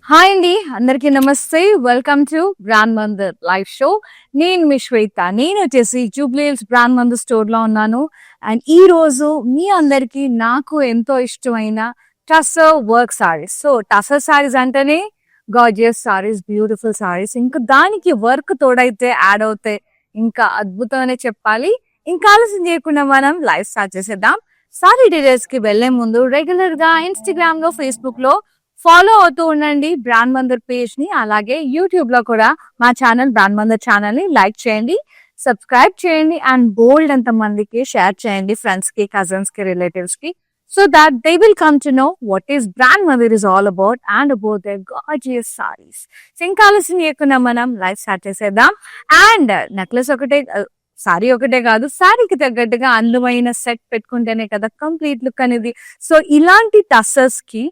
Hi అండి, అందరికీ నమస్తే. Welcome to brand Mandir live show. నేను మీ శ్వేత. నేను వచ్చేసి Jubilee hills brand Mandir store లో ఉన్నాను. అండ్ ఈ రోజు మీ అందరికి నాకు ఎంతో ఇష్టమైన టసర్ వర్క్ సారీస్. సో టసర్ సారీస్ అంటేనే గార్జియస్ సారీస్, బ్యూటిఫుల్ సారీస్. ఇంకా దానికి వర్క్ తోడైతే యాడ్ అవుతాయి, ఇంకా అద్భుతమనే చెప్పాలి. ఇంకా ఆలస్యం చేయకుండా మనం లైవ్ స్టార్ట్ చేసేద్దాం. సారీ డీటెయిల్స్ కి వెళ్లే ముందు రెగ్యులర్ గా ఇన్స్టాగ్రామ్ లో, ఫేస్బుక్ లో ఫాలో అవుతూ ఉండండి బ్రాండ్ మందర్ పేజ్ ని. అలాగే యూట్యూబ్ లో కూడా మా ఛానల్ బ్రాండ్ మందర్ ఛానల్ ని లైక్ చేయండి, సబ్స్క్రైబ్ చేయండి అండ్ బోల్డ్ అంత మందికి షేర్ చేయండి, ఫ్రెండ్స్ కి, కజిన్స్ కి, రిలేటివ్స్ కి, so that they will come to know what is brand mother is all about and about their gorgeous sarees. ఇంకా ఆలస్యం చేయకుండా మనం లైవ్ స్టార్ట్ చేసేద్దాం. అండ్ నెక్లెస్ ఒకటే, సారీ ఒకటే కాదు, సారీకి తగ్గట్టుగా అందమైన సెట్ పెట్టుకుంటేనే కదా కంప్లీట్ లుక్ అనేది. సో ఇలాంటి టసర్స్ కి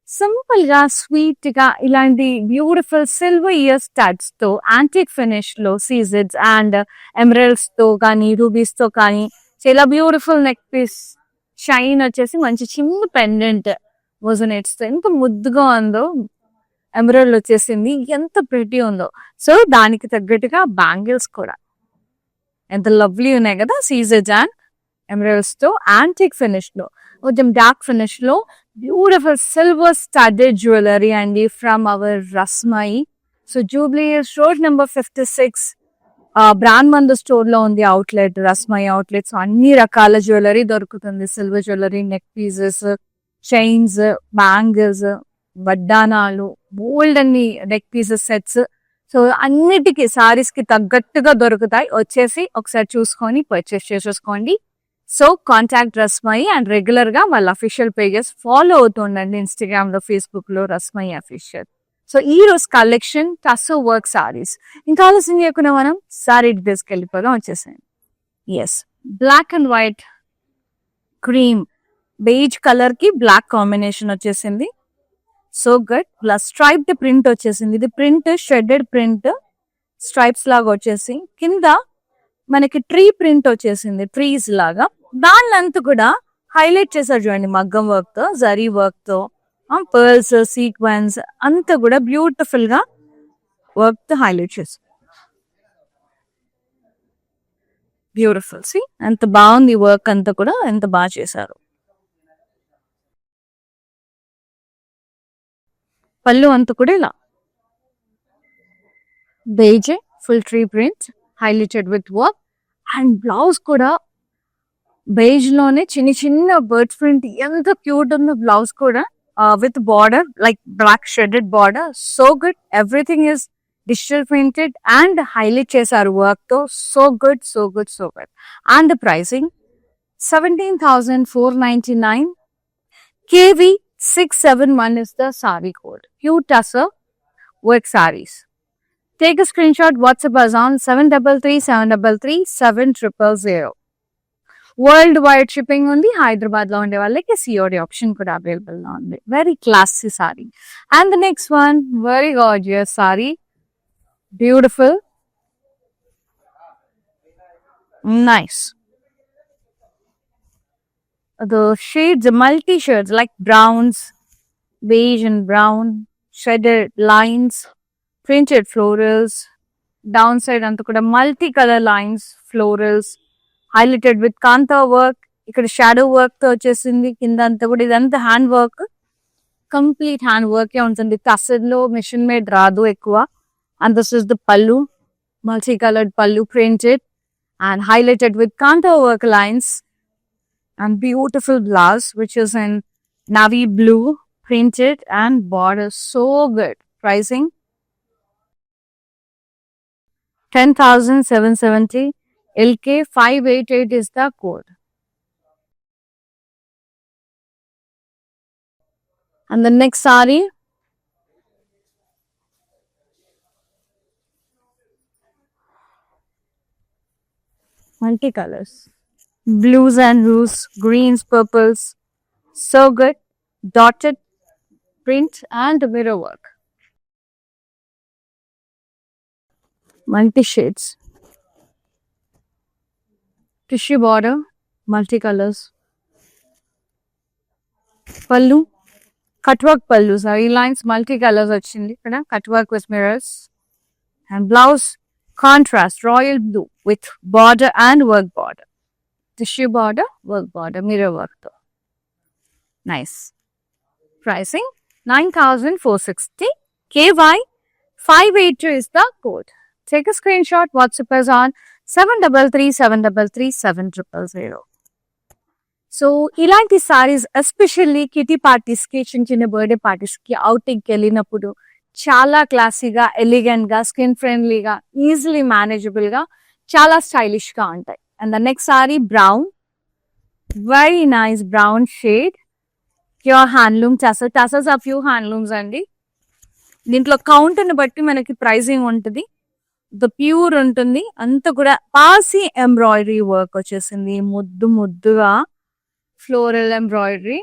సింపుల్ గా, స్వీట్ గా ఇలాంటి బ్యూటిఫుల్ సిల్వర్ ఇయర్ స్టడ్స్ తో, యాంటిక్ ఫినిష్ లో సీజెడ్స్ అండ్ ఎమరల్డ్స్ తో కానీ, రూబీస్ తో కానీ చాలా బ్యూటిఫుల్ నెక్ పీస్, షైన్ వచ్చేసి మంచి చిన్న పెండెంట్ వజనెట్స్ తో ఎంత ముద్దుగా ఉందో. ఎమరల్డ్ వచ్చేసింది, ఎంత ప్రెటీ ఉందో. సో దానికి తగ్గట్టుగా బ్యాంగిల్స్ కూడా ఎంత లవ్లీ ఉన్నాయి కదా, సీజెడ్స్ అండ్ ఎమరల్డ్స్ తో యాంటిక్ ఫినిష్ లో, కొంచెం డార్క్ ఫినిష్ లో బ్యూటిఫుల్ సిల్వర్ స్టడెడ్ జ్యువెలరీ అండి from our Rasmayi. So Jubilee Road number 56 brand మందు స్టోర్ లో ఉంది అవుట్లెట్, రస్మయి అవుట్లెట్. సో అన్ని రకాల జ్యువెలరీ దొరుకుతుంది, silver jewellery, neck pieces, chains, bangles, వడ్డానాలు, బోల్డ్ అన్ని నెక్ పీసెస్ సెట్స్. సో అన్నిటికీ సారీస్ కి తగ్గట్టుగా దొరుకుతాయి. వచ్చేసి ఒకసారి చూసుకొని పర్చేస్ చేసేసుకోండి. So contact Rasmayi and regular గా వాళ్ళ అఫీషియల్ పేజెస్ ఫాలో అవుతుండండి ఇన్స్టాగ్రామ్ లో, ఫేస్బుక్ లో రస్మయి అఫీషియల్. సో ఈ రోజు కలెక్షన్ టసర్ వర్క్ సారీస్. ఇంకా ఆలస్యం చేయకుండా మనం సారీ డీటెయిల్స్కి వెళ్ళిపోదాం. వచ్చేసాయండి. Yes, black and white, cream, beige colour కి బ్లాక్ కాంబినేషన్ వచ్చేసింది. So good. Plus striped print వచ్చేసింది. ఇది ప్రింట్ షెడెడ్ ప్రింట్, స్ట్రైప్స్ లాగా వచ్చేసి కింద మనకి ట్రీ ప్రింట్ వచ్చేసింది, ట్రీస్ లాగా. దాన్నంతా కూడా హైలైట్ చేశారు చూడండి, మగ్గం వర్క్ తో, జరీ వర్క్ తో, పర్ల్స్, సీక్వెన్స్ అంతా కూడా బ్యూటిఫుల్ గా వర్క్ తో హైలైట్ చేశారు. బ్యూటిఫుల్. సి ఎంత బాగుంది వర్క్ అంతా కూడా, ఎంత బాగా చేశారు. పళ్ళు అంతా కూడా ఇలా బేజే full tree print highlighted with work. And blouse కూడా బేజ్ లోనే చిన్న చిన్న బర్డ్స్ ప్రింట్, ఎంత క్యూట్ ఉందో బ్లౌజ్ కూడా, with border like black shaded border. So good. Everything is digital printed and highlight చేశారు వర్క్ తో. So good, so good, so good. And pricing 17,499. KV 671 is the saree code. Cute tussar work sarees. Take a screenshot, WhatsApp us on 733-733-7000. World wide shipping ఉంది. హైదరాబాద్ లో ఉండే వాళ్ళకి COD option కూడా available గా ఉంది. Very classy sorry. And the next one, very gorgeous sorry, beautiful, nice. The shades, multi shades like browns, beige and brown, shaded lines, printed florals, downside అంతా కూడా multi colour lines, florals highlighted with kantha work. ఇక్కడ shadow work తో వచ్చేసింది. కింద అంతా కూడా ఇదంతా hand work, complete hand work ఉంటుంది. టసర్ లో మిషన్ మేడ్ రాదు ఎక్కువ. And this is the pallu, multi coloured pallu, printed and highlighted with Kanta work lines, and beautiful blouse which is in navy blue, printed and border. So good. Pricing 10,770. LK 588 is the code. And the next saree, multicolors, blues and rose, greens, purples. So good. Dotted print and mirror work. Multi shades. Tissue border, multicolors. Pallu, cut work పళ్ళు, ఈ lines multi colours వచ్చింది ఇక్కడ, cut work with mirrors. And blouse contrast royal blue with border and work border, tissue border, work border, mirror work తో. Nice. Pricing 9,460. KY 582 is the code. Take a screenshot. WhatsApp us on 733-733-7000. So ఇలాంటి saris especially kitty parties కి, చిన్న చిన్న birthday parties కి, outing కి వెళ్ళినప్పుడు చాలా క్లాసీగా, ఎలిగెంట్ గా, స్కిన్ ఫ్రెండ్లీగా, ఈజీలీ మేనేజబుల్ గా, చాలా స్టైలిష్ గా ఉంటాయి. And the next sari brown, very nice brown shade, pure handloom tussars. Tussars are pure handlooms అండి. దీంట్లో కౌంట్ని బట్టి మనకి ప్రైజింగ్ ఉంటుంది. ద ప్యూర్ ఉంటుంది, అంత కూడా పాసి ఎంబ్రాయిడరీ వర్క్ వచ్చేసింది, ముద్దు ముద్దుగా ఫ్లోరల్ ఎంబ్రాయిడరీ.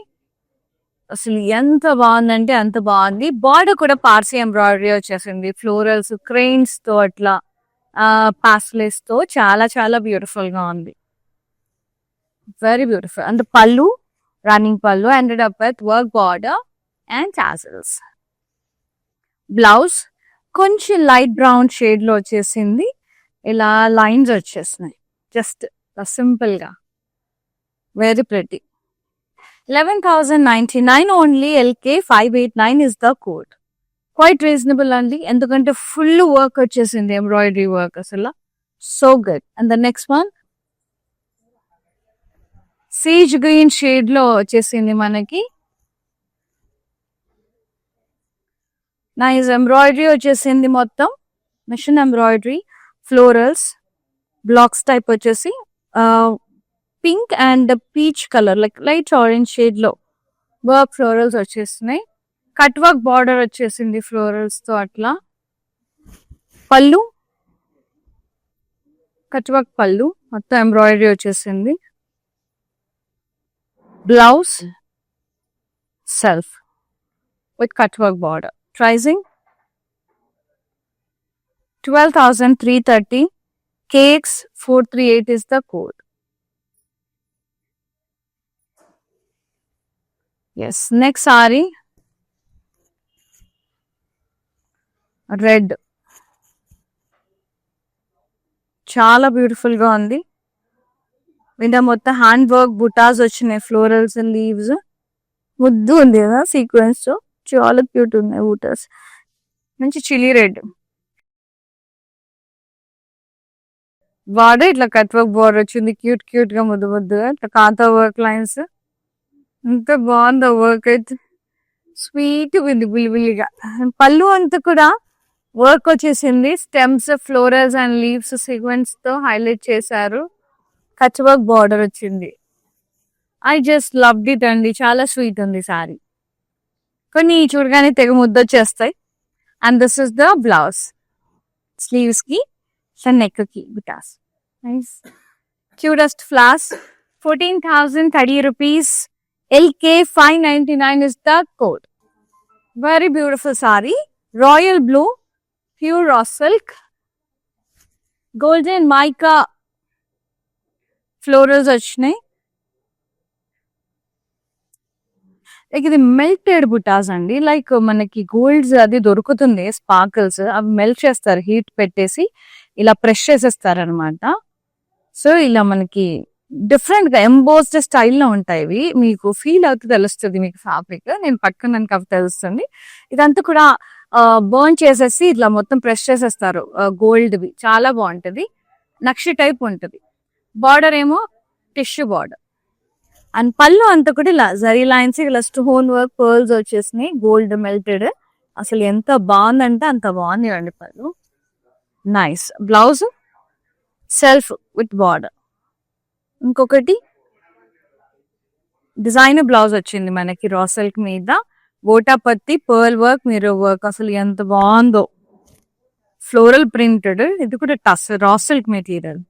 అసలు ఎంత బాగుందంటే అంత బాగుంది. బార్డర్ కూడా పార్సీ ఎంబ్రాయిడరీ వచ్చేసింది, ఫ్లోరల్స్, క్రెయిన్స్ తో, అట్లా పాస్లెస్ తో, చాలా చాలా బ్యూటిఫుల్ గా ఉంది. Very beautiful. అండ్ పళ్ళు, రన్నింగ్ పళ్ళు, ended up with work border and tassels. Blouse కొంచెం లైట్ బ్రౌన్ షేడ్ లో వచ్చేసింది, ఇలా లైన్స్ వచ్చేసినాయి, జస్ట్ సింపుల్ గా, very pretty. 11,099 only. LK 589 is the code. Quiet reasonable అండి, ఎందుకంటే ఫుల్ వర్క్ వచ్చేసింది, ఎంబ్రాయిడరీ వర్క్, అసలు so good. And the next one seize green shade లో వచ్చేసింది మనకి. నైస్ ఎంబ్రాయిడరీ వచ్చేసింది, మొత్తం machine embroidery, florals, blocks type వచ్చేసి pink and peach colour, like light orange shade లో వర్క్ ఫ్లోరల్స్ వచ్చేస్తున్నాయి. కట్ వర్క్ బార్డర్ వచ్చేసింది ఫ్లోరల్స్ తో, అట్లా. పళ్ళు కట్ వర్క్ పళ్ళు, మొత్తం ఎంబ్రాయిడరీ వచ్చేసింది. Blouse self with cut work border. Pricing 12,330. KX 438 is the code. Yes, next saree, red, చాలా బ్యూటిఫుల్ గా ఉంది. ఇంకా మొత్తం హ్యాండ్ వర్క్ బుటాస్ వచ్చినాయి, ఫ్లోరల్స్ అండ్ లీవ్స్, ముద్దు ఉంది కదా సీక్వెన్స్ తో, చాలా క్యూట్ ఉన్నాయి బుటాస్. మంచి చిల్లీ రెడ్ బార్డర్, ఇట్లా కట్ వర్క్ బార్డర్ వచ్చింది, క్యూట్ క్యూట్ గా, ముద్దు ముద్దుగా, ఇట్లా కాంతా వర్క్ లైన్స్, ఎంత బాగుంది వర్క్ అయితే, స్వీట్ ఉంది, బుల్లిబుల్లిగా. పళ్ళు అంతా కూడా వర్క్ వచ్చేసింది, stems, florals and leaves sequence తో హైలైట్ చేశారు, కట్ వర్క్ బార్డర్ వచ్చింది. ఐ జస్ట్ లవ్డ్ ఇట్ అండి, చాలా స్వీట్ ఉంది సారీ. కొన్ని చూడగానే తెగ ముద్దొచ్చేస్తాయి. And this is the blouse, sleeves కి, నెక్ కి బుటాస్. నైస్ క్యూటెస్ట్ ఫ్లాస్. 14,030 rupees. LK 599 is the code. Very beautiful saree, royal blue, pure raw silk, golden mica florals వచ్చినాయి. లైక్ ఇది మెల్టెడ్ బుటాస్ అండి, లైక్ మనకి గోల్డ్స్ అది దొరుకుతుంది, స్పార్కిల్స్, అవి మెల్ట్ చేస్తారు, హీట్ పెట్టేసి ఇలా ప్రెస్ చేసేస్తారు అనమాట. సో ఇలా మనకి డిఫరెంట్ గా ఎంబోస్డ్ స్టైల్లో ఉంటాయి ఇవి, మీకు ఫీల్ అవుతూ తెలుస్తుంది మీకు ఫ్యాబ్రిక్. నేను పట్టుకున్నాను కాబట్టి తెలుస్తుంది. ఇదంతా కూడా బర్న్ చేసేసి ఇట్లా మొత్తం ప్రెస్ చేసేస్తారు, గోల్డ్వి, చాలా బాగుంటది, నక్షి టైప్ ఉంటుంది. బార్డర్ ఏమో టిష్యూ బార్డర్. అండ్ పళ్ళు అంతా కూడా ఇలా జరీ లైన్స్, ఇలా స్టోన్ వర్క్, పర్ల్స్ వచ్చేసినాయి, గోల్డ్ మెల్టెడ్. అసలు ఎంత బాగుందంటే అంత బాగుంది అండి పళ్ళు. Nice. Blouse self with border. ఇంకొకటి డిజైనర్ బ్లౌజ్ వచ్చింది మనకి, రా సిల్క్ మీద, గోటాపత్తి, పర్ల్ వర్క్, మిర్రర్ వర్క్, అసలు ఎంత బాగుందో, ఫ్లోరల్ ప్రింటెడ్. ఇది కూడా టస్, raw silk material.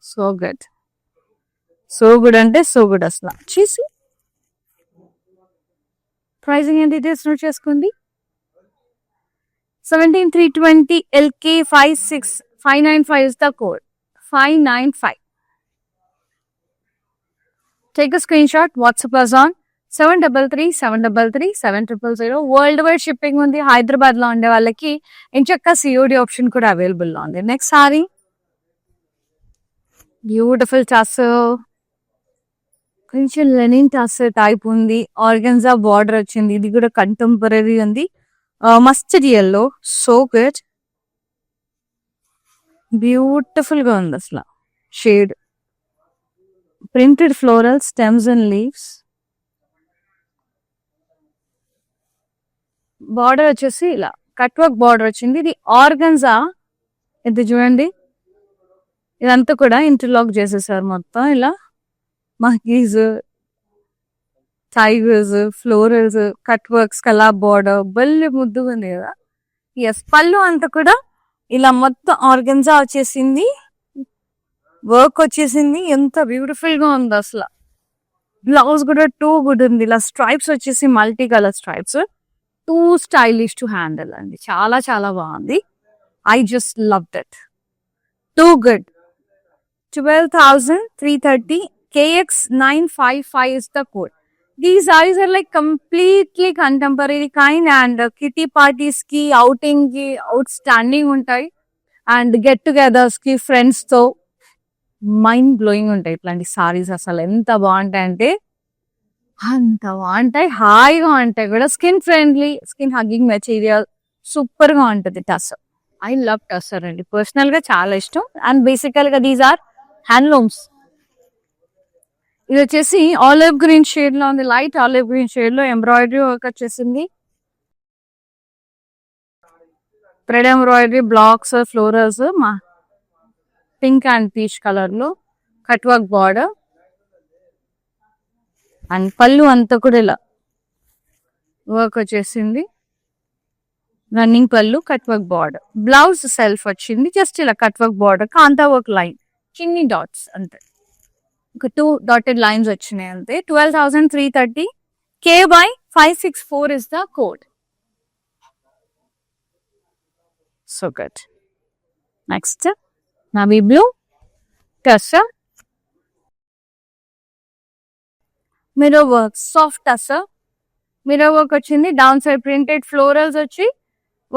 So good, so good అంటే సో గుడ్. అసలు చూసి ప్రైజింగ్ ఏంటి డీటెయిల్స్ నోట్ చేసుకోండి. 17,320. LK 595 is the code. 595. Take a screenshot. WhatsApp us on 733 world wide shipping ఉంది. హైదరాబాద్ లో ఉండే వాళ్ళకి ఇంచక్క సిఓడి ఆప్షన్ కూడా అవైలబుల్ లో ఉంది. నెక్స్ట్ సారీ బ్యూటిఫుల్ టసర్, కొంచెం లెనిన్ టసర్ టైప్ ఉంది. ఆర్గన్జా బార్డర్ వచ్చింది. ఇది కూడా కంటెంపరీ ఉంది. Mustard yellow, so good, beautiful గా ఉంది అసలు shade. Printed floral stems and leaves. Border వచ్చేసి ఇలా కట్ వర్క్ బార్డర్ వచ్చింది. ఇది ఆర్గన్జా, ఇది చూడండి, ఇదంతా కూడా ఇంటర్లాక్ చేసేసారు మొత్తం ఇలా. Mahi's, tigers, florals, cut works, కలా బార్డర్ బల్లి ముద్దుగా ఉంది కదా. ఎస్, పళ్ళు అంతా కూడా ఇలా మొత్తం ఆర్గన్జా వచ్చేసింది, వర్క్ వచ్చేసింది. ఎంత బ్యూటిఫుల్ గా ఉంది అసలు. బ్లౌజ్ కూడా టూ గుడ్ ఉంది. ఇలా స్ట్రైప్స్ వచ్చేసి multi colour stripes, two stylish to handle అండి. చాలా చాలా బాగుంది. I just loved it. Too good. 12,330 KX955 is the code. These sarees are like completely contemporary kind and kitty parties ki, outing ki outstanding ఉంటాయి. And get togethers కి friends తో mind blowing ఉంటాయి ఇట్లాంటి సారీస్. అసలు ఎంత బాగుంటాయి అంటే అంత బాగుంటాయి, హాయిగా ఉంటాయి కూడా. Skin friendly, skin hugging material, super గా ఉంటుంది టసర్. ఐ లవ్ టసర్ అండి, పర్సనల్ గా చాలా ఇష్టం. అండ్ బేసికల్ గా దీస్ ఆర్ హ్యాండ్లూమ్స్. ఇది వచ్చేసి ఆలివ్ గ్రీన్ షేడ్ లో ఉంది, లైట్ ఆలివ్ గ్రీన్ షేడ్ లో ఎంబ్రాయిడరీ వర్క్ వచ్చేసింది. Thread embroidery, blocks, florals, pink and peach colour లో కట్ వర్క్ బార్డర్. అండ్ పళ్ళు అంతా కూడా ఇలా వర్క్ వచ్చేసింది, రన్నింగ్ పళ్ళు, cut work border. Blouse self వచ్చింది, జస్ట్ ఇలా కట్ వర్క్ బార్డర్, కాంతా వర్క్ లైన్, చిన్ని డాట్స్ అంతే, ఒక 2 dotted lines వచ్చినాయి అంతే. 12,330 KY564 is the code. So good. Next, navy blue, tussar, mirror work, soft tussar, mirror work వచ్చింది. Downside printed florals వచ్చి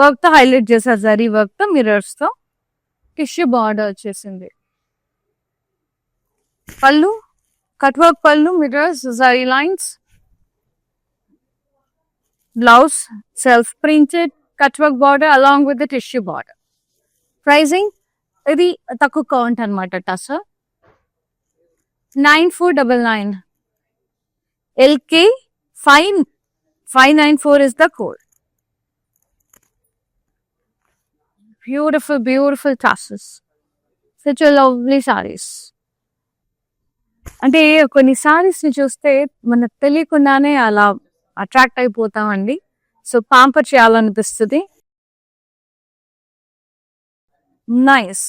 work తో హైలైట్ చేశారు, జరీ వర్క్ తో, మిర్రర్స్ తో. టిష్యూ బార్డర్ వచ్చేసింది. Pallu cut work pallu, mirrors, zari lines. Blouse self printed cut work border along with the tissue border. Pricing ఇది తక్కువ count అనమాట. Tussar 9499 LK 5594 is the code. Beautiful, beautiful tassels. Such a lovely sarees. అంటే కొన్ని సారీస్ ని చూస్తే మనకు తెలియకుండానే అలా అట్రాక్ట్ అయిపోతామండి. సో పాంపర్ చేయాలనిపిస్తుంది. Nice,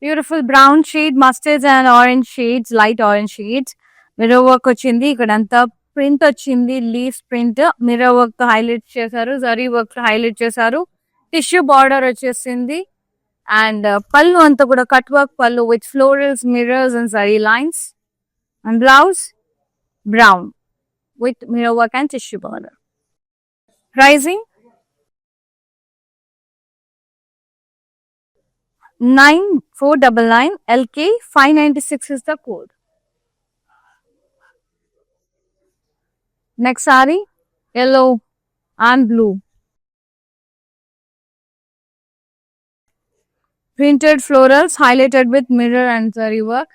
beautiful brown shade, mustard and orange shades, light orange shades. Mirror work వచ్చింది, ఇక్కడ అంతా ప్రింట్ వచ్చింది, లీవ్స్ ప్రింట్. మిర్రర్ వర్క్ తో హైలైట్ చేశారు, జరీ వర్క్ తో హైలైట్ చేశారు. టిష్యూ బార్డర్ వచ్చేసింది. అండ్ పళ్ళు అంతా కూడా కట్ వర్క్ పళ్ళు with florals, mirrors and zari lines. And blouse brown with mirror work and tissue border. Pricing 9499 LK 596 is the code. Next saree, yellow and blue. Printed florals highlighted with mirror and zari work.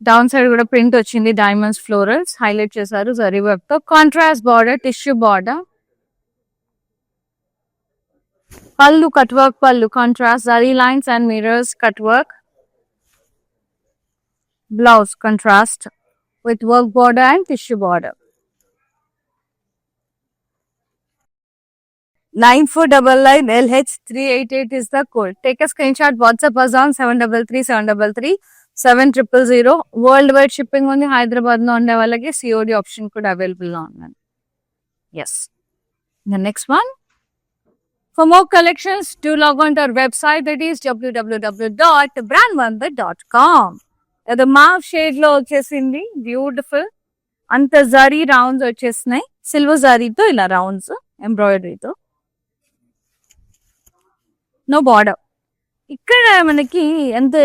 Down side కూడా print వచ్చింది, diamonds florals highlight చేశారు zari work తో. Contrast border, tissue border. పళ్ళు cut work పళ్ళు, contrast zari lines and mirrors cut work. Blouse contrast with work border and tissue border. 9499 LH388 is the code. Take a screenshot, WhatsApp us on 733 world wide shipping ఉంది. హైదరాబాద్ లో ఉండే వాళ్ళకి COD option కూడా available గా ఉంది. Yes, the next one, for more collections do log on to our website, that is www.brandmandar.com. అది మావ్ shade లో వచ్చేసింది, బ్యూటిఫుల్. అంత జరీ రౌండ్స్ వచ్చేసినాయి, సిల్వర్ జరీతో ఇలా రౌండ్స్ ఎంబ్రాయిడరీతో, నో బార్డర్. ఇక్కడ మనకి ఎంత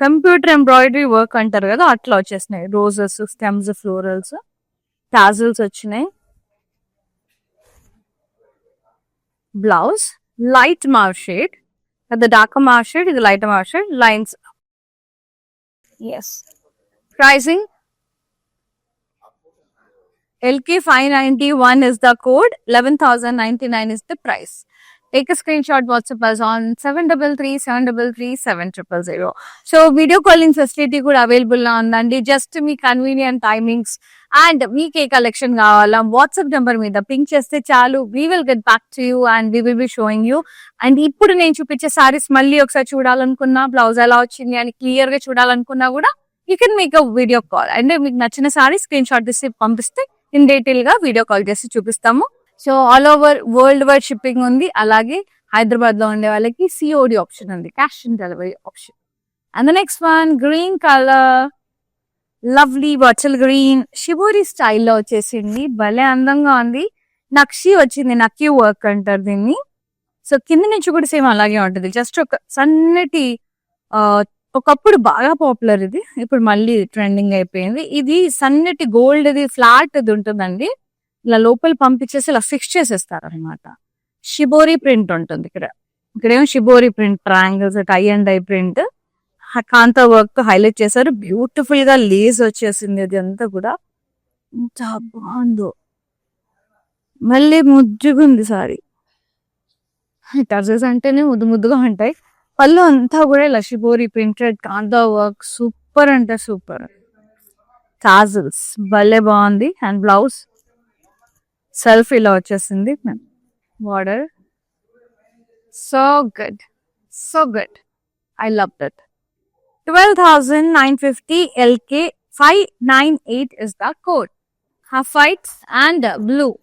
కంప్యూటర్ ఎంబ్రాయిడరీ వర్క్ అంటారు కదా, అట్లా వచ్చేసినాయి. రోజెస్, స్టెమ్స్, ఫ్లోరల్స్, టాజిల్స్ వచ్చినాయి. బ్లౌజ్ లైట్ మావ్ షేడ్, అది డార్క్ మావ్ షేడ్, ఇది light mauve shade, lines. Yes. Pricing LK 591 is the code, 11,099 is the price. Take a screenshot, WhatsApp us on 733-733-7000. So video calling facility కూడా available గా ఉందండి. Just me convenient timings and మీకు ఏ collection కావాలా WhatsApp number మీద pink చేస్తే చాలు. We will get back to you and we will be showing you. And ఇప్పుడు నేను చూపించే సారీస్ మళ్ళీ ఒకసారి చూడాలనుకున్నా, బ్లౌజ్ ఎలా వచ్చింది అని క్లియర్ గా చూడాలనుకున్నా కూడా you can make a video call. అంటే మీకు నచ్చిన సారీ స్క్రీన్ షాట్ తీసి పంపిస్తే ఇన్ డీటెయిల్ గా వీడియో కాల్ చేసి చూపిస్తాము. So all over world wide shipping ఉంది. అలాగే హైదరాబాద్ లో ఉండే వాళ్ళకి COD ఆప్షన్ ఉంది, cash on delivery option. And the next one green colour, lovely bottle green, shibori స్టైల్లో వచ్చేసింది. భలే అందంగా ఉంది. నక్షి వచ్చింది, నక్కి వర్క్ అంటారు దీన్ని. సో కింద నుంచి కూడా సేమ్ అలాగే ఉంటుంది. జస్ట్ ఒక సన్నటి, ఒకప్పుడు బాగా పాపులర్ ఇది, ఇప్పుడు మళ్ళీ ట్రెండింగ్ అయిపోయింది. ఇది సన్నటి గోల్డ్, ఇది ఫ్లాట్ ఇది ఉంటుందండి. ఇలా లోపల పంపించేసి ఇలా ఫిక్స్ చేసేస్తారు అనమాట. షిబోరి ప్రింట్ ఉంటుంది ఇక్కడ. ఇక్కడేమో shibori print, triangles, tie and dye print, kantha work తో హైలైట్ చేశారు. బ్యూటిఫుల్ గా లేస్ వచ్చేసింది. అది అంతా కూడా ఎంత బాగుందో, మళ్ళీ ముద్దుగుంది సారీ. టర్జెస్ అంటేనే ముద్దు ముద్దుగా ఉంటాయి. పళ్ళు అంతా కూడా ఇలా షిబోరి ప్రింటెడ్ కాంతా వర్క్, సూపర్ అంటే సూపర్. టాజిల్స్ భలే బాగుంది. అండ్ బ్లౌజ్ సెల్ఫ్ ఇలా వచ్చేసింది. Border so good, so good, I love that. 12,950 LK 598 is the code. Half white and blue.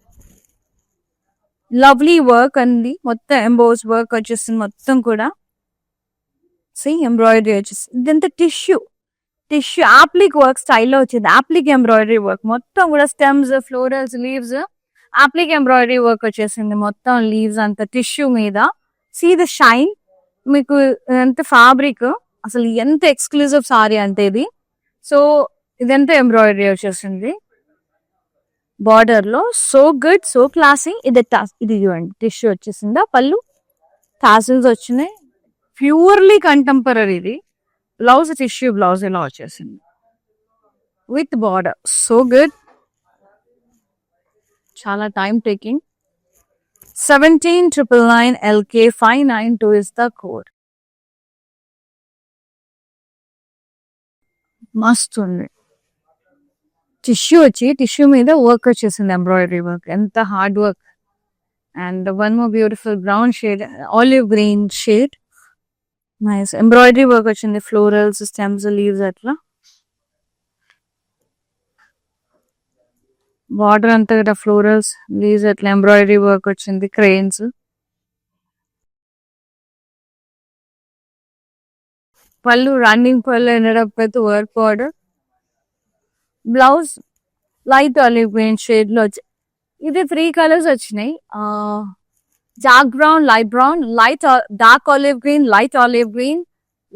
Lovely work అండి, మొత్తం ఎంబోస్ వర్క్ వచ్చేసింది మొత్తం కూడా. ఎంబ్రాయిడరీ వచ్చేసి ఇదంతా టిష్యూ ఆప్లిక్ వర్క్ స్టైల్లో వచ్చింది. ఆప్లిక్ ఎంబ్రాయిడరీ వర్క్ మొత్తం కూడా, stems, florals, leaves, ఆప్లిక్ embroidery work వచ్చేసింది మొత్తం. లీవ్స్ అంతా టిష్యూ మీద. సీ ద షైన్, మీకు ఎంత ఫ్యాబ్రిక్, అసలు ఎంత ఎక్స్క్లూజివ్ సారీ అంటే ఇది. సో ఇదంతా ఎంబ్రాయిడరీ వచ్చేసింది బార్డర్ లో. So good, so classy. ఇది చూడండి, టిష్యూ వచ్చేసిందా. పళ్ళు టాసిల్స్ వచ్చినాయి, ప్యూర్లీ కంటెంపరీ. ఇది బ్లౌజ్ టిష్యూ బ్లౌజ్ ఇలా వచ్చేసింది విత్ బార్డర్. సో గుడ్, చాలా time taking. 17,999 LK 592 is the code. మస్తు ఉంది. టిష్యూ వచ్చి టిష్యూ మీద వర్క్ వచ్చేసింది, ఎంబ్రాయిడరీ వర్క్, ఎంత hard work. And one more beautiful brown shade, olive green shade, nice embroidery work వచ్చింది. ఫ్లోరల్స్, స్టెమ్స్, లీవ్స్ అట్లా. Border అంతా కూడా ఫ్లోరల్స్, లీవ్స్ అట్లా ఎంబ్రాయిడరీ వర్క్ వచ్చింది. క్రెయిన్స్, పళ్ళు రన్నింగ్ పళ్ళు end up with work border. Blouse light olive green shade లో వచ్చి, ఇది 3 కలర్స్ వచ్చినాయి. Dark brown, light brown, light dark olive green, light olive green,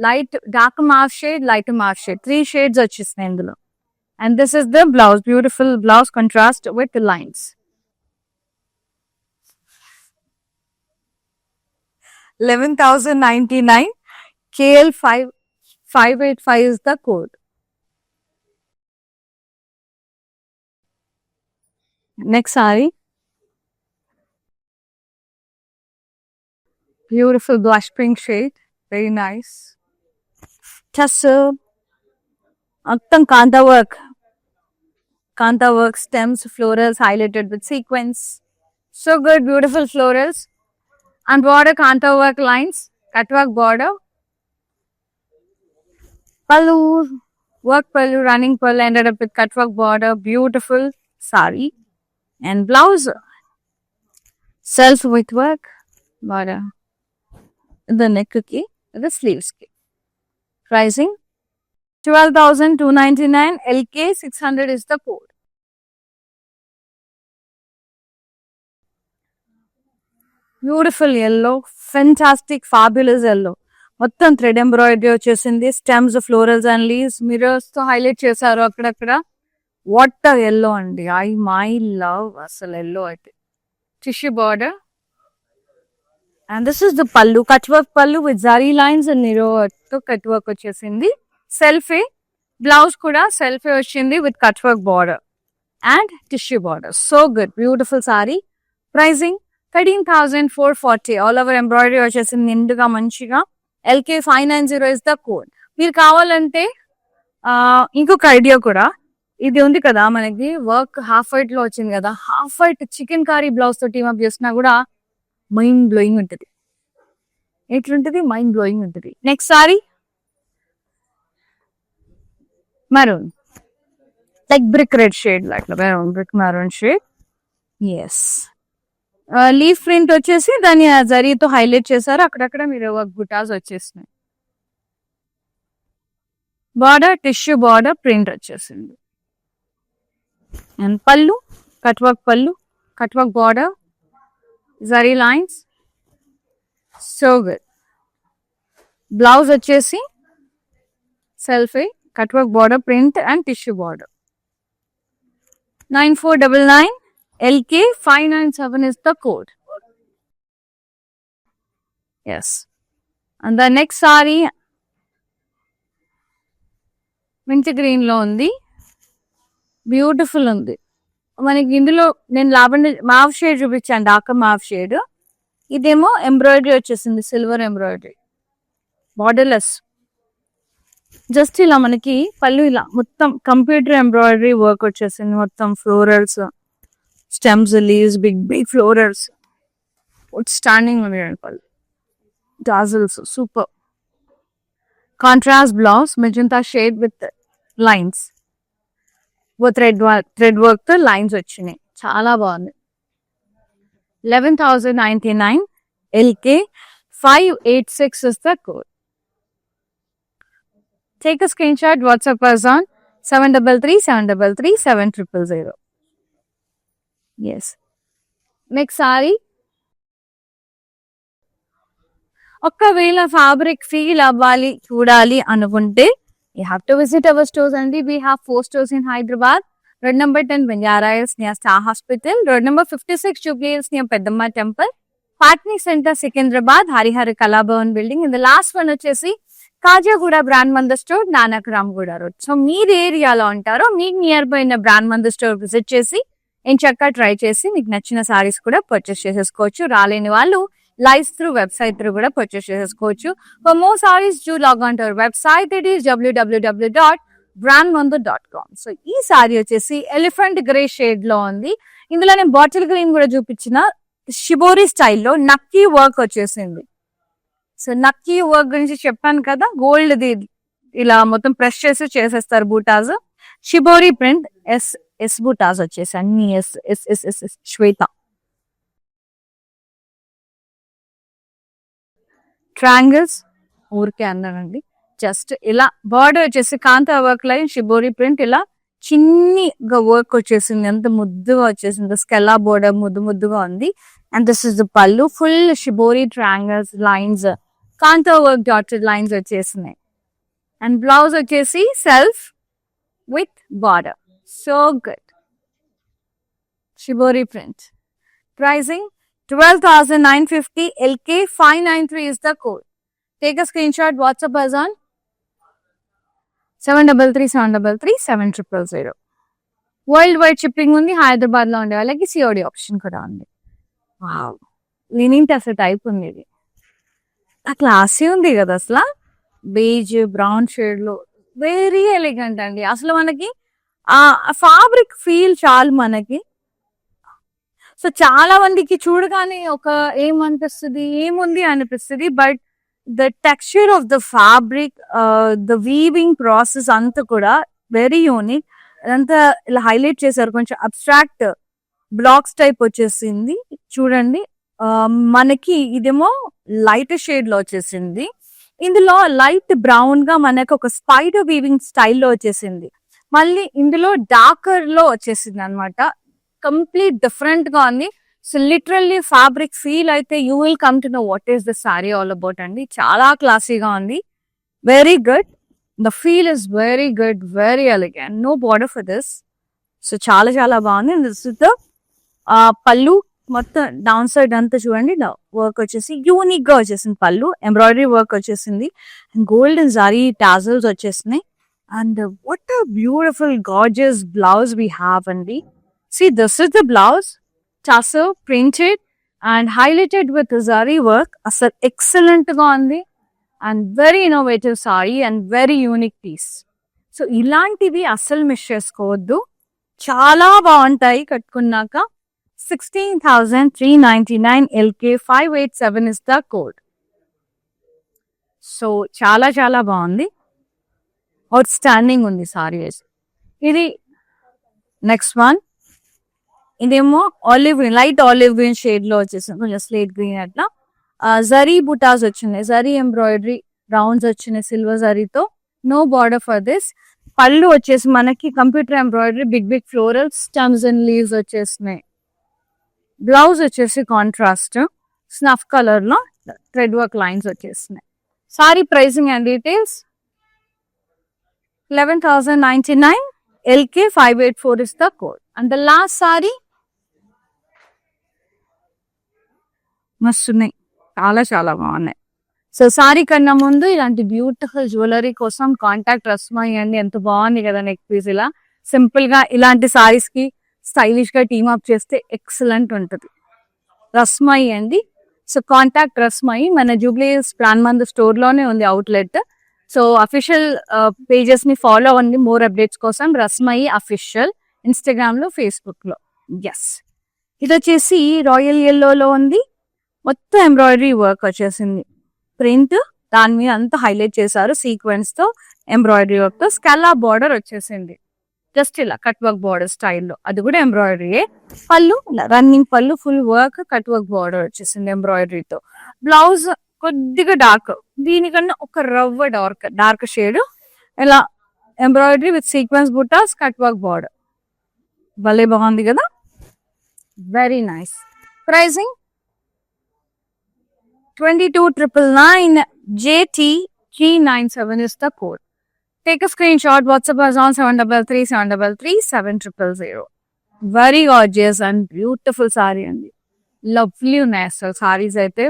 light dark mauve shade, light mauve shade, 3 shades వచ్చేసినాయి ఇందులో. And this is the blouse, beautiful blouse contrast with lines. 11,099 KL 585 is the code. Next saree, beautiful blush pink shade, very nice. Tassel, Aktam Kanta work, stems, florals highlighted with sequins. So good, beautiful florals. And border Kanta work lines, cut work border. Pallu, work pallu, running pallu ended up with cut work border, beautiful saree. And blouse self with work border, the neck ki, the sleeves ki. Pricing 12,299 LK 600 is the code. Beautiful yellow, fantastic fabulous yellow. మొత్తం thread embroidery వచ్చేసింది. Stems, florals and leaves mirrors తో highlight చేశారు అక్కడక్కడ. What yellow అండి, I my love అసలు yellow అయితే. Tissue border and this is the pallu, cut work pallu with zari lines and నిరో తో కట్ వర్క్ వచ్చేసింది. సెల్ఫీ బ్లౌజ్ కూడా సెల్ఫీ వచ్చింది with cut work border and tissue border. So good, beautiful sari. Pricing 13,440. All over embroidery వచ్చేసింది నిండుగా మంచిగా. LK590 is the code. మీరు కావాలంటే ఇంకొక ఐడియా కూడా, ఇది ఉంది కదా మనకి వర్క్ హాఫ్ వైట్ లో వచ్చింది కదా, half white chikankari blouse తో టీమ్ అప్ చేసినా కూడా మైండ్ బ్లోయింగ్ ఉంటుంది. ఎట్లుంటది? మైండ్ బ్లోయింగ్ ఉంటుంది. Next sari maroon, like brick red shade, like maroon, brick maroon shade. Yes, leaf print వచ్చేసి దాన్ని జరీతో హైలైట్ చేశారు. అక్కడక్కడ మీరు వర్క్ బుటాస్ వచ్చేసినాయి. బార్డర్ టిష్యూ బార్డర్ ప్రింట్ వచ్చేసింది. అండ్ పళ్ళు కట్ వర్క్ పళ్ళు, cut work border, zari lines. So good. Blouse వచ్చేసి selfie, cut work border print and tissue border. 9499. LK597 is the code. Yes. And the next saree mint green లో ఉంది. Beautiful ఉంది. మనకి ఇందులో నేను లావెండర్ మావ్ షేడ్ చూపించాను, dark mauve shade. ఇదేమో embroidery వచ్చేసింది, సిల్వర్ ఎంబ్రాయిడరీ, బార్డర్లెస్. జస్ట్ ఇలా మనకి పళ్ళు ఇలా మొత్తం కంప్యూటర్ ఎంబ్రాయిడరీ వర్క్ వచ్చేసింది. మొత్తం florals, stems, leaves, big florals. Outstanding on your pal. Tassels, super. Contrast blouse, magenta shade with lines. Thread work తో lines వచ్చినాయి. చాలా బాగుంది. 11,099. LK586 is the code. Take a screenshot, WhatsApp us on 733-733-7000. Yes. Next sari, ఒక్కవేళ fabric feel అవ్వాలి, చూడాలి అనుకుంటే you have to visit our stores అండి. We have 4 stores in Hyderabad. Road number 10 Banjara Hills near star hospital. Road number 56 Jubilee Hills near Peddamma temple. Patny Centre Secunderabad, Harihara Kalabhavan building. ఇంత last one వచ్చేసి Khajaguda brand Mandir store, Nanakramguda road. So మీరు ఏరియాలో ఉంటారో మీకు నియర్ బై ఉన్న బ్రాండ్ మందర్ స్టోర్ విజిట్ చేసి నేను చక్కగా ట్రై చేసి మీకు నచ్చిన సారీస్ కూడా పర్చేస్ చేసేసుకోవచ్చు. రాలేని వాళ్ళు లైవ్స్ త్రూ వెబ్సైట్ త్రూ కూడా పర్చేస్ చేసేసుకోవచ్చు. For more saris do log on to our website. It is www.brandmandir.com. So ఈ సారీ వచ్చేసి ఎలిఫెంట్ గ్రే షేడ్ లో ఉంది. ఇందులో నేను బాటిల్ గ్రీన్ కూడా చూపించిన షిబోరి స్టైల్లో నక్కీ వర్క్ వచ్చేసింది. సో నక్కీ వర్క్ గురించి చెప్పాను కదా, గోల్డ్ ది ఇలా మొత్తం ప్రెస్ చేసి చేసేస్తారు బూటాస్. షిబోరి ప్రింట్, ఎస్ బూటాస్ వచ్చేసి అన్ని yes yes yes yes yes Shweta. Triangles ఊరికే అన్నానండి. జస్ట్ ఇలా బార్డర్ వచ్చేసి kantha work line, shibori print, ఇలా చిన్నిగా వర్క్ వచ్చేసింది. ఎంత ముద్దుగా వచ్చేసింది. స్కెలా బోర్డర్ ముద్దుగా ఉంది. అండ్ దిస్ ఇస్ ద పల్లు, ఫుల్ షిబోరి ట్రయాంగిల్స్ లైన్స్, కాంతా వర్క్ డాటెడ్ లైన్స్ వచ్చేసినాయి. అండ్ బ్లౌజ్ వచ్చేసి self with border. So good. Shibori print. Pricing 12,950. LK593 is the code. Take a screenshot, WhatsApp us on 733-733-7000. World wide shipping ఉంది. హైదరాబాద్ లో ఉండే వాళ్ళకి COD option కూడా ఉంది. Wow, linen అసలు type ఉంది. ఇది ఆ క్లాసీ ఉంది కదా అసలు. బేజ్ బ్రౌన్ షేడ్ లో వెరీ ఎలిగెంట్ అండి. అసలు మనకి ఆ ఫ్యాబ్రిక్ ఫీల్ చాలు మనకి. సో చాలా మందికి చూడగానే ఒక ఏమనిపిస్తుంది, ఏముంది అనిపిస్తుంది. But the texture of the fabric, the weaving process అంతా కూడా వెరీ యూనిక్. అదంతా ఇలా హైలైట్ చేశారు. కొంచెం అబ్స్ట్రాక్ట్ బ్లాక్స్ టైప్ వచ్చేసింది చూడండి. మనకి ఇదేమో లైట్ షేడ్ లో వచ్చేసింది. ఇందులో లైట్ బ్రౌన్ గా మనకు ఒక స్పైడర్ వీవింగ్ స్టైల్లో వచ్చేసింది. మళ్ళీ ఇందులో డార్కర్ లో వచ్చేసింది అనమాట. కంప్లీట్ డిఫరెంట్ గా ఉంది. సో లిటరల్లీ ఫ్యాబ్రిక్ ఫీల్ అయితే you will come to know what is the sari all about అండి. చాలా క్లాసీగా ఉంది. Very good. The feel is very good, very elegant. No border for this. So చాలా చాలా బాగుంది. దిస్ ఇస్ ద పళ్ళు. మొత్తం డౌన్ సైడ్ అంతా చూడండి వర్క్ వచ్చేసి యూనిక్ గా వచ్చేసింది. పళ్ళు ఎంబ్రాయిడరీ వర్క్ వచ్చేసింది. అండ్ గోల్డెన్ జరీ టాజల్స్ వచ్చేసినాయి. And what a beautiful gorgeous blouse we have అండి. See, this is the blouse, tassel, printed and highlighted with zari work. Asal excellent ga undi and very innovative saree and very unique piece. So ilantivi asal miss chesukovoddu. Chaala baaguntayi kattukunnaka. 16,399 LK 587 is the code. So chaala chaala baagundi. Outstanding undi saree. Idi next one. ఇదేమో olive green, light olive green shade లో వచ్చేసింది. కొంచెం slate green అట్లా జరీ బుటాస్ వచ్చినాయి. Zari embroidery rounds వచ్చినాయి silver జరీతో. No border for this. పళ్ళు వచ్చేసి మనకి computer embroidery big big floral stems and leaves వచ్చేసినాయి. బ్లౌజ్ వచ్చేసి కాంట్రాస్ట్ స్నఫ్ కలర్ లో థ్రెడ్ వర్క్ లైన్స్ వచ్చేసినాయి. Sari pricing and details 11,099 LK 584 is the code. And the last saree మస్తున్నాయి, చాలా చాలా బాగున్నాయి. సో సారీ కన్నా ముందు ఇలాంటి బ్యూటిఫుల్ జ్యువెలరీ కోసం కాంటాక్ట్ రస్మై అండి. ఎంత బాగుంది కదా నెక్ పీస్. ఇలా సింపుల్ గా ఇలాంటి సారీస్ కి స్టైలిష్ గా టీమ్ అప్ చేస్తే ఎక్సలెంట్ ఉంటుంది. రస్మై అండి. సో కాంటాక్ట్ రస్మై మన Jubilee hills brand Mandir store లోనే ఉంది అవుట్లెట్. సో అఫీషియల్ పేజెస్ ని ఫాలో అవ్వండి మోర్ అప్డేట్స్ కోసం. రస్మై అఫీషియల్ ఇన్స్టాగ్రామ్ లో, ఫేస్బుక్ లో. ఎస్, ఇది వచ్చేసి రాయల్ ఎల్లోలో ఉంది. మొత్తం ఎంబ్రాయిడరీ వర్క్ వచ్చేసింది. ప్రింట్ దాని మీద అంతా హైలైట్ చేశారు సీక్వెన్స్ తో, ఎంబ్రాయిడరీ వర్క్ తో. స్కాలా బార్డర్ వచ్చేసింది జస్ట్ ఇలా కట్ వర్క్ బార్డర్ స్టైల్లో. అది కూడా ఎంబ్రాయిడరీయే. పళ్ళు రన్నింగ్ పళ్ళు, full work cut work border వచ్చేసింది ఎంబ్రాయిడరీతో. బ్లౌజ్ కొద్దిగా డార్క్, దీనికన్నా ఒక రవ్వ డార్క్ షేడ్. ఇలా embroidery with sequence butas, cut work border. భలే బాగుంది కదా, very nice. Pricing 22,999 JT 397 is the code. Take a screenshot. WhatsApp us on 733-733-7000. Very gorgeous and beautiful saree అండి. లవ్లీ ఉన్నాయి అసలు సారీస్ అయితే.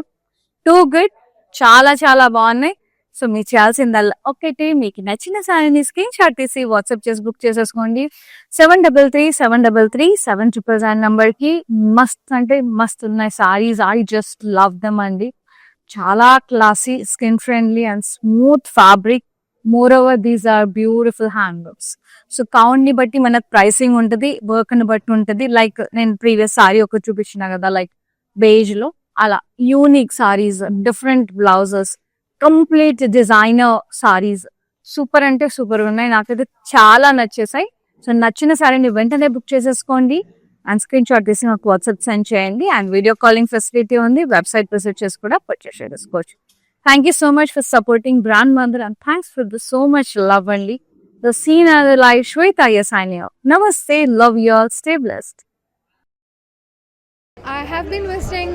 టూ గుడ్, చాలా చాలా బాగున్నాయి. సో మీరు చేయాల్సిందల్లా ఒకటి, మీకు నచ్చిన సారీని స్క్రీన్ షాట్ తీసి వాట్సాప్ చేసి బుక్ చేసేసుకోండి. 733-733-7000 నంబర్ కి. మస్త్ అంటే మస్త్ ఉన్నాయి saris. I just love them అండి. చాలా classy, skin friendly and smooth fabric. Moreover these are beautiful handlooms. So count ని బట్టి మనకు ప్రైసింగ్ ఉంటుంది, వర్క్ ని బట్టి ఉంటుంది. లైక్ నేను ప్రీవియస్ సారీ ఒకటి చూపించిన కదా, లైక్ బేజ్ లో, అలా unique saris, different blouses, complete designer saris. Super అంటే సూపర్ ఉన్నాయి. నాకైతే చాలా నచ్చేసాయి. సో నచ్చిన సారీని వెంటనే బుక్ చేసేసుకోండి అండ్ స్క్రీన్ షాట్ తీసి మాకు వాట్సాప్ సెండ్ చేయండి. అండ్ వీడియో కాలింగ్ ఫెసిలిటీ ఉంది. వెబ్సైట్ విజిట్ చేసి కూడా పర్చేస్ చేసుకోవచ్చు. Thank you so much for supporting Brand Mandir and thanks for so much love only. The scene and the live, Shweta is signing off. Namaste, love you all, stay blessed. I have been visiting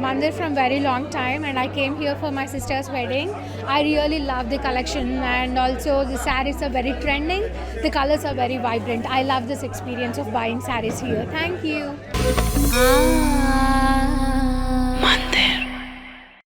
Mandir from very long time and I came here for my sister's wedding. I really love the collection and also the sarees are very trending. The colors are very vibrant. I love this experience of buying sarees here. Thank you.